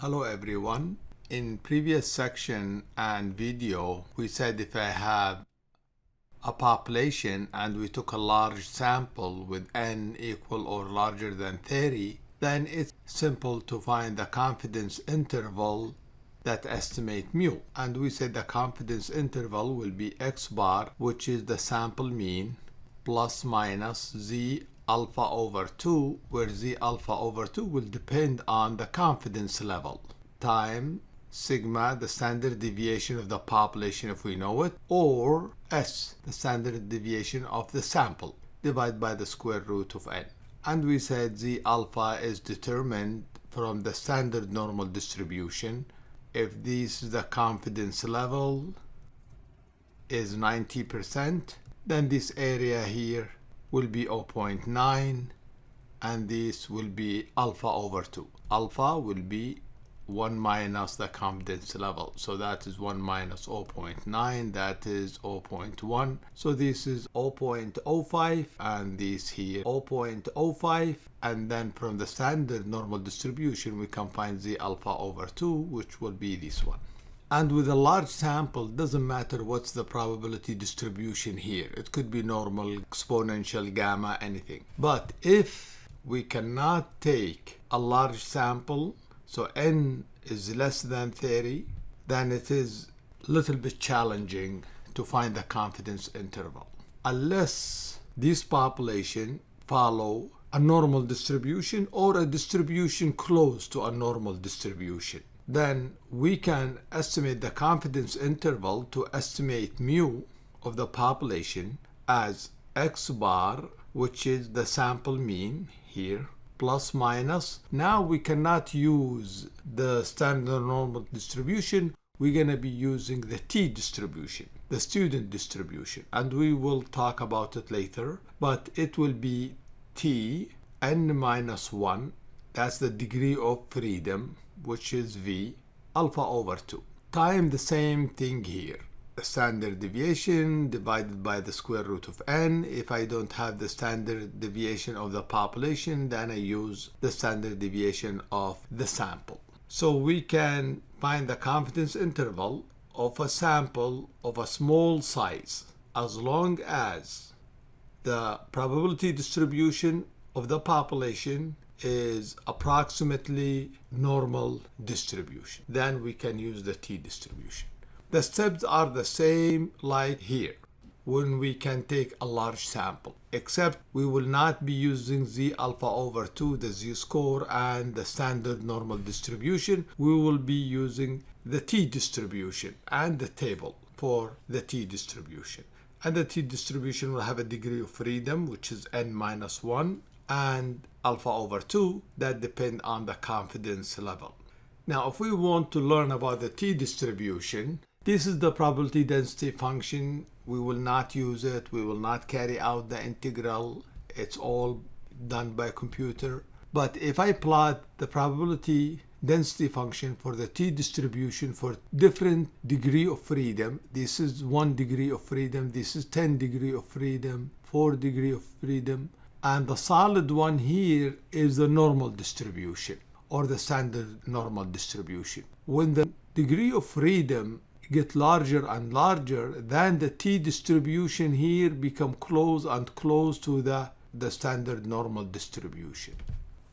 Hello everyone. In previous section and video, we said if I have a population and we took a large sample with n equal or larger than 30, then it's simple to find the confidence interval that estimate mu. And we said the confidence interval will be x bar, which is the sample mean, plus minus z alpha over 2, where z alpha over 2 will depend on the confidence level, time sigma, the standard deviation of the population if we know it, or s, the standard deviation of the sample, divided by the square root of n. And we said z alpha is determined from the standard normal distribution. If this is the confidence level is 90%, then this area here will be 0.9, and this will be alpha over 2. Alpha will be 1 minus the confidence level, so that is 1 minus 0.9, that is 0.1. So this is 0.05, and this here 0.05, and then from the standard normal distribution we can find z alpha over 2, which will be this one. And with a large sample, doesn't matter what's the probability distribution here. It could be normal, exponential, gamma, anything. But if we cannot take a large sample, so n is less than 30, then it is a little bit challenging to find the confidence interval. Unless this population follow a normal distribution or a distribution close to a normal distribution, then we can estimate the confidence interval to estimate mu of the population as x bar, which is the sample mean here, plus minus. Now we cannot use the standard normal distribution. We're going to be using the t distribution, the student distribution, and we will talk about it later, but it will be t n minus 1, that's the degree of freedom, which is v, alpha over 2, time the same thing here, the standard deviation divided by the square root of n. If I don't have the standard deviation of the population, then I use the standard deviation of the sample. So we can find the confidence interval of a sample of a small size as long as the probability distribution of the population is approximately normal distribution. Then we can use the t distribution. The steps are the same like here when we can take a large sample, except we will not be using z alpha over 2, the z-score, and the standard normal distribution. We will be using the t distribution and the table for the t distribution. And the t distribution will have a degree of freedom, which is n minus 1, and alpha over 2 that depend on the confidence level. Now, if we want to learn about the t distribution, this is the probability density function. We will not use it. We will not carry out the integral. It's all done by computer. But if I plot the probability density function for the t distribution for different degree of freedom, this is 1 degree of freedom, this is 10 degree of freedom, 4 degree of freedom, and the solid one here is the normal distribution or the standard normal distribution. When the degree of freedom get larger and larger, then the t distribution here become close and close to the standard normal distribution.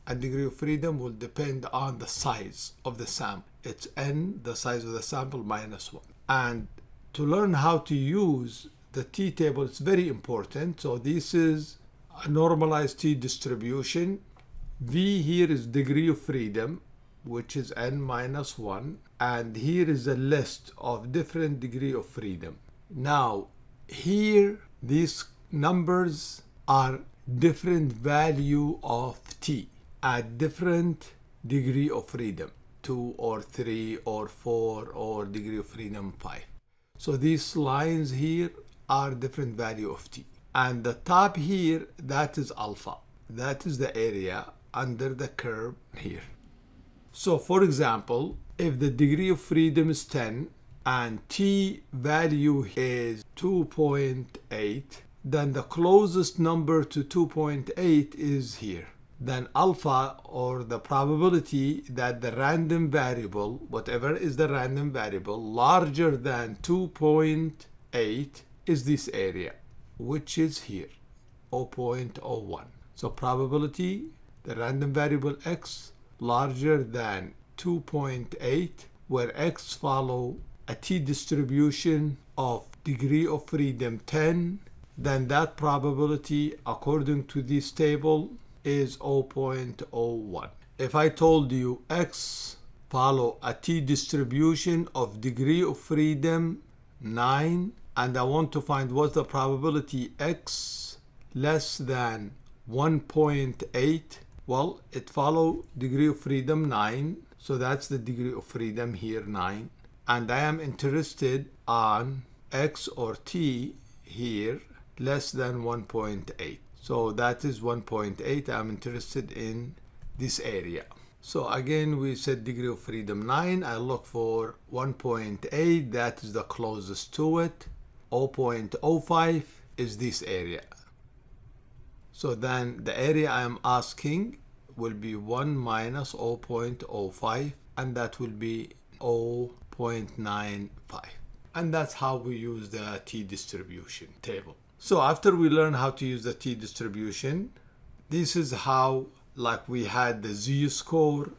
And degree of freedom will depend on the size of the sample. It's n, the size of the sample, minus 1. And to learn how to use the t table, it's very important. So this is a normalized t distribution. V here is degree of freedom, which is n minus 1, and here is a list of different degree of freedom. Now here these numbers are different value of t at different degree of freedom, 2 or 3 or 4 or degree of freedom 5. So these lines here are different value of t. And the top here, that is alpha. That is the area under the curve here. So for example, if the degree of freedom is 10 and t value is 2.8, then the closest number to 2.8 is here. then alpha, or the probability that the random variable, whatever is the random variable, larger than 2.8 is this area, which is here, 0.01. So probability, the random variable x larger than 2.8, where x follow a t-distribution of degree of freedom 10, then that probability according to this table is 0.01. If I told you x follow a t-distribution of degree of freedom 9, and I want to find what's the probability x less than 1.8, well, it follow degree of freedom 9, so that's the degree of freedom here, 9. And I am interested on x or t here less than 1.8. So that is 1.8. I'm interested in this area. So again, we said degree of freedom 9. I look for 1.8. That is the closest to it. 0.05 is this area. So then the area I am asking will be 1 minus 0.05, and that will be 0.95. And that's how we use the t-distribution table. So after we learn how to use the t-distribution, this is how, like we had the z-score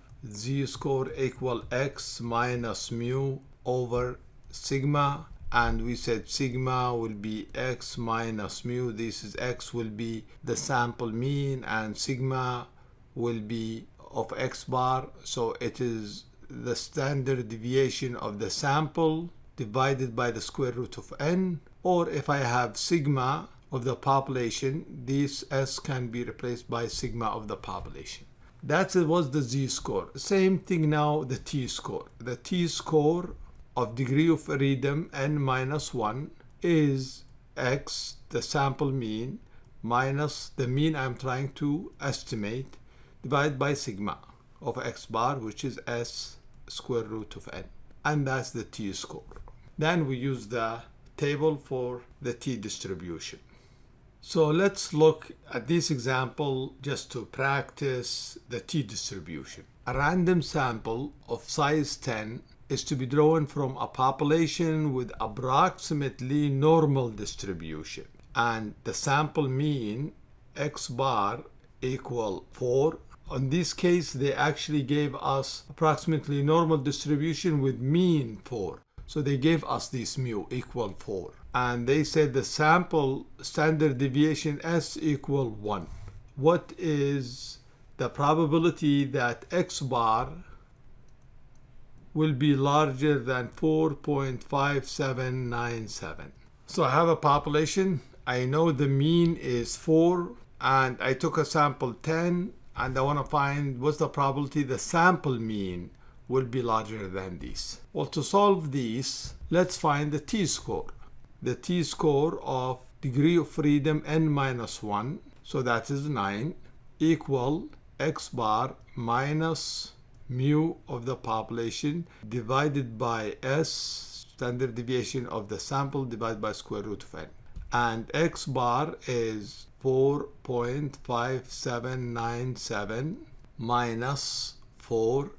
equal x minus mu over sigma, and we said sigma will be x minus mu. This is x will be the sample mean, and sigma will be of x bar, so it is the standard deviation of the sample divided by the square root of n. Or if I have sigma of the population, this s can be replaced by sigma of the population. That was the z-score. Same thing now, the t-score. The t-score of degree of freedom n minus 1 is x, the sample mean, minus the mean I'm trying to estimate, divided by sigma of x bar, which is s square root of n. And that's the t-score. Then we use the table for the t-distribution. So let's look at this example just to practice the t-distribution. A random sample of size 10 is to be drawn from a population with approximately normal distribution, and the sample mean x bar equal 4. In this case, they actually gave us approximately normal distribution with mean 4. So they gave us this mu equal 4. And they said the sample standard deviation s equal 1. What is the probability that x bar will be larger than 4.5797? So I have a population. I know the mean is 4, and I took a sample 10, and I want to find what's the probability the sample mean will be larger than this. Well, to solve this, let's find the t-score. The t-score of degree of freedom n minus 1, so that is 9, equal x bar minus mu of the population divided by s, standard deviation of the sample, divided by square root of n. And x bar is 4.5797 minus 4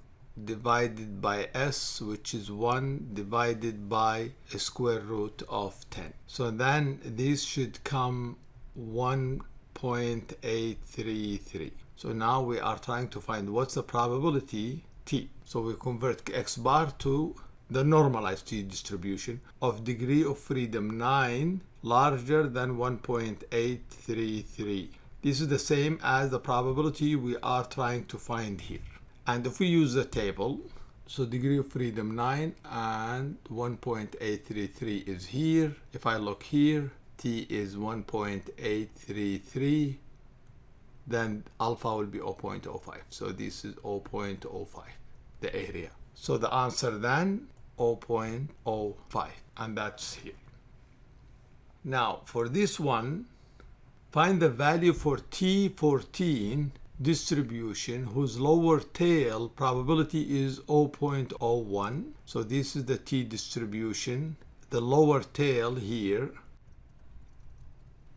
divided by s, which is 1 divided by a square root of 10. So then this should come 1.833. So now we are trying to find what's the probability t. So we convert x bar to the normalized t distribution of degree of freedom 9 larger than 1.833. This is the same as the probability we are trying to find here. And if we use the table, so degree of freedom 9 and 1.833 is here. If I look here, t is 1.833, then alpha will be 0.05. So this is 0.05, the area. So the answer then 0.05, and that's here. Now for this one, find the value for T14 distribution whose lower tail probability is 0.01. So this is the T distribution. The lower tail here,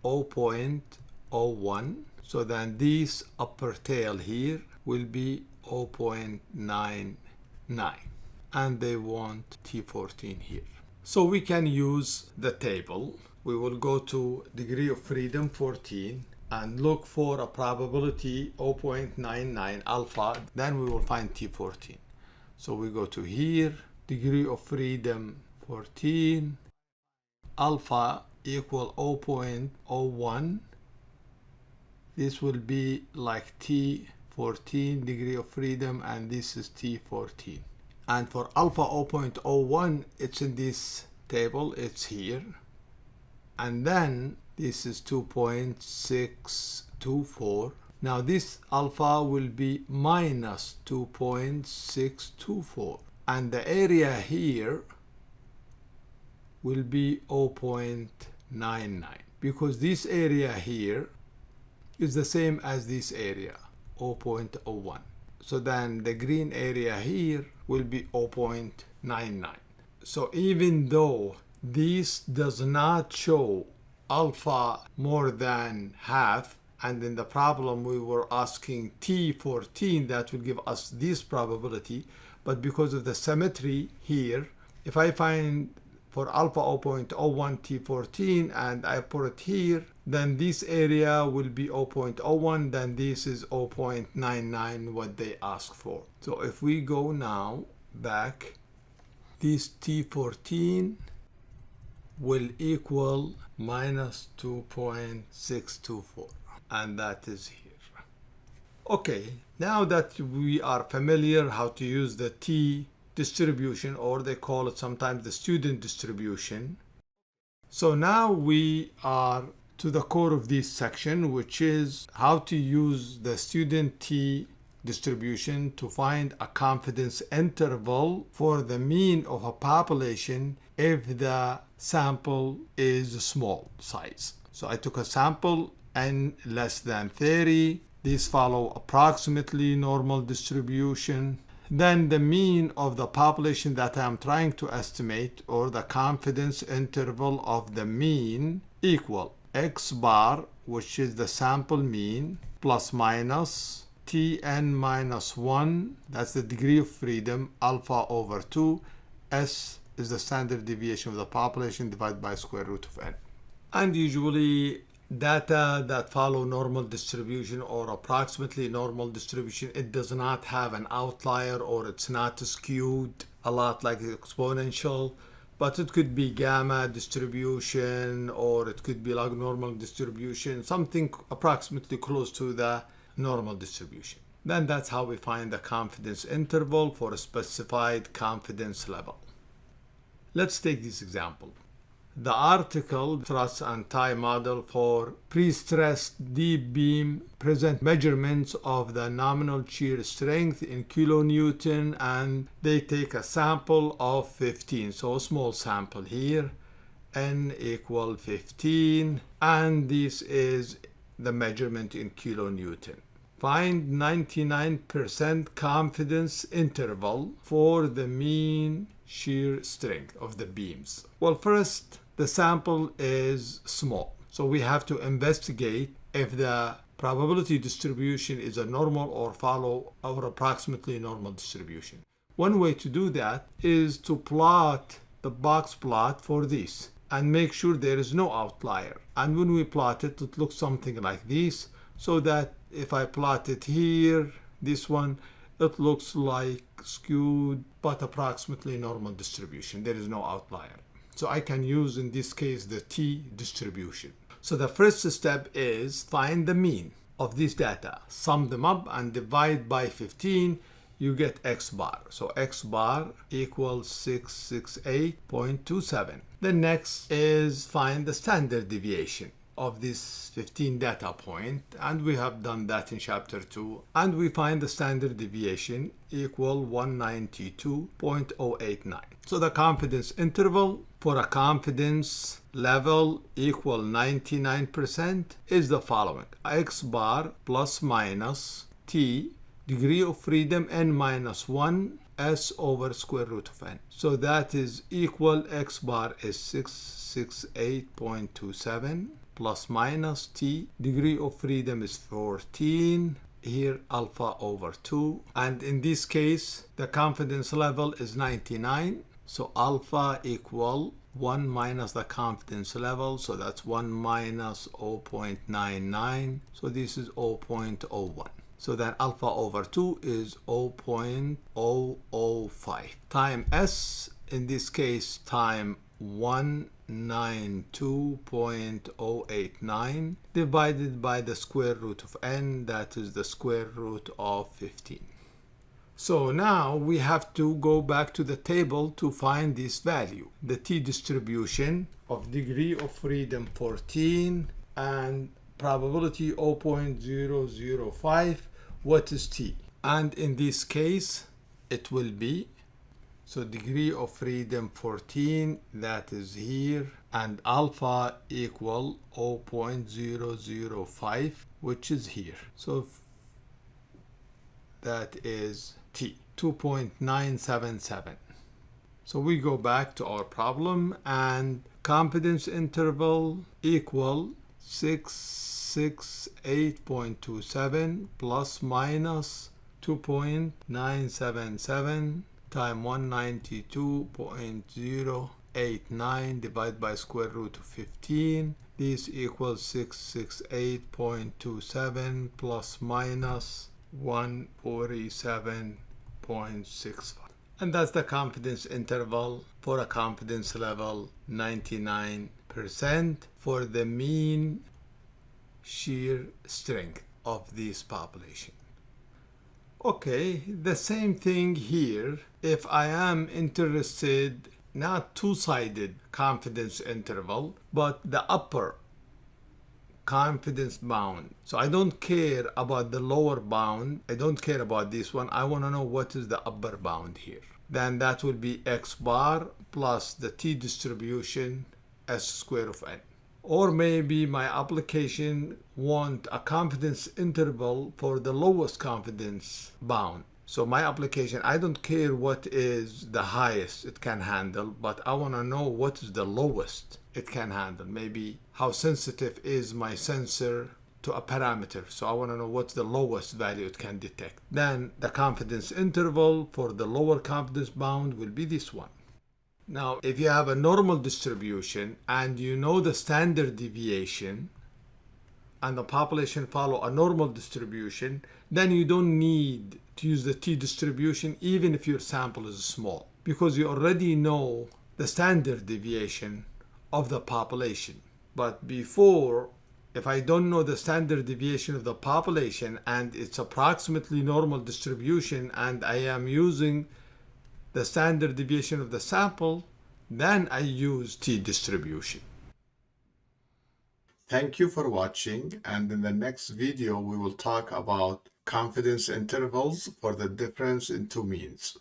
0.01. So then this upper tail here will be 0.99, and they want T14 here. So we can use the table. We will go to degree of freedom 14 and look for a probability 0.99 alpha, then we will find T14. So we go to here, degree of freedom 14, alpha equal 0.01. This will be like T14 degree of freedom, and this is T14. And for alpha 0.01, it's in this table, it's here. And then this is 2.624. Now this alpha will be minus 2.624. And the area here will be 0.99, because this area here is the same as this area, 0.01. So then the green area here will be 0.99. So even though this does not show alpha more than half, and in the problem we were asking T14, that will give us this probability, but because of the symmetry here, if I find for alpha 0.01 T14 and I put it here, then this area will be 0.01, then this is 0.99 what they ask for. So if we go now back, this T14 will equal minus 2.624, and that is here. Okay, now that we are familiar how to use the T distribution, or they call it sometimes the student distribution. So now we are to the core of this section, which is how to use the student T distribution to find a confidence interval for the mean of a population if the sample is small size. So I took a sample n less than 30. These follow approximately normal distribution. Then the mean of the population that I'm trying to estimate, or the confidence interval of the mean, equal x bar, which is the sample mean, plus minus Tn minus 1, that's the degree of freedom, alpha over 2, S is the standard deviation of the population divided by square root of n. And usually data that follow normal distribution or approximately normal distribution, it does not have an outlier, or it's not skewed a lot like exponential, but it could be gamma distribution, or it could be like normal distribution, something approximately close to the normal distribution. Then that's how we find the confidence interval for a specified confidence level. Let's take this example. The article truss and tie model for pre-stressed deep beam present measurements of the nominal shear strength in kilonewton, and they take a sample of 15, so a small sample here, n equal 15, and this is the measurement in kilonewton. Find 99% confidence interval for the mean shear strength of the beams. Well, first, the sample is small, so we have to investigate if the probability distribution is a normal or follow our approximately normal distribution. One way to do that is to plot the box plot for this and make sure there is no outlier. And when we plot it, it looks something like this, so that if I plot it here, this one, it looks like skewed but approximately normal distribution. There is no outlier. So I can use in this case the T distribution. So the first step is find the mean of this data, sum them up and divide by 15, you get x bar. So x bar equals 668.27. The next is find the standard deviation of this 15 data point, and we have done that in chapter 2, and we find the standard deviation equal 192.089. So the confidence interval for a confidence level equal 99% is the following: x bar plus minus t degree of freedom n minus 1 s over square root of n. So that is equal, x bar is 668.27 plus minus t. Degree of freedom is 14. Here alpha over 2. And in this case, the confidence level is 99. So alpha equal 1 minus the confidence level. So that's 1 minus 0.99. So this is 0.01. So then alpha over 2 is 0.005. Time S, in this case, time 192.089 divided by the square root of n, that is the square root of 15. So now we have to go back to the table to find this value. The t distribution of degree of freedom 14 and probability 0.005. What is t? And in this case, it will be, so degree of freedom 14, that is here, and alpha equal 0.005, which is here. So that is t, 2.977. So we go back to our problem, and confidence interval equal 668.27 plus minus 2.977 times 192.089 divided by square root of 15. This equals 668.27 plus minus 147.65. And that's the confidence interval for a confidence level 99% for the mean shear strength of this population. Okay, the same thing here. If I am interested, not two-sided confidence interval, but the upper confidence bound. So I don't care about the lower bound. I don't care about this one. I want to know what is the upper bound here. Then that will be x bar plus the t distribution s square of n. Or maybe my application want a confidence interval for the lowest confidence bound. So my application, I don't care what is the highest it can handle, but I want to know what is the lowest it can handle. Maybe how sensitive is my sensor to a parameter. So I want to know what's the lowest value it can detect. Then the confidence interval for the lower confidence bound will be this one. Now, if you have a normal distribution and you know the standard deviation and the population follow a normal distribution, then you don't need to use the t distribution even if your sample is small, because you already know the standard deviation of the population. But before, if I don't know the standard deviation of the population and it's approximately normal distribution and I am using the standard deviation of the sample, then I use t distribution. Thank you for watching, and in the next video we will talk about confidence intervals for the difference in two means.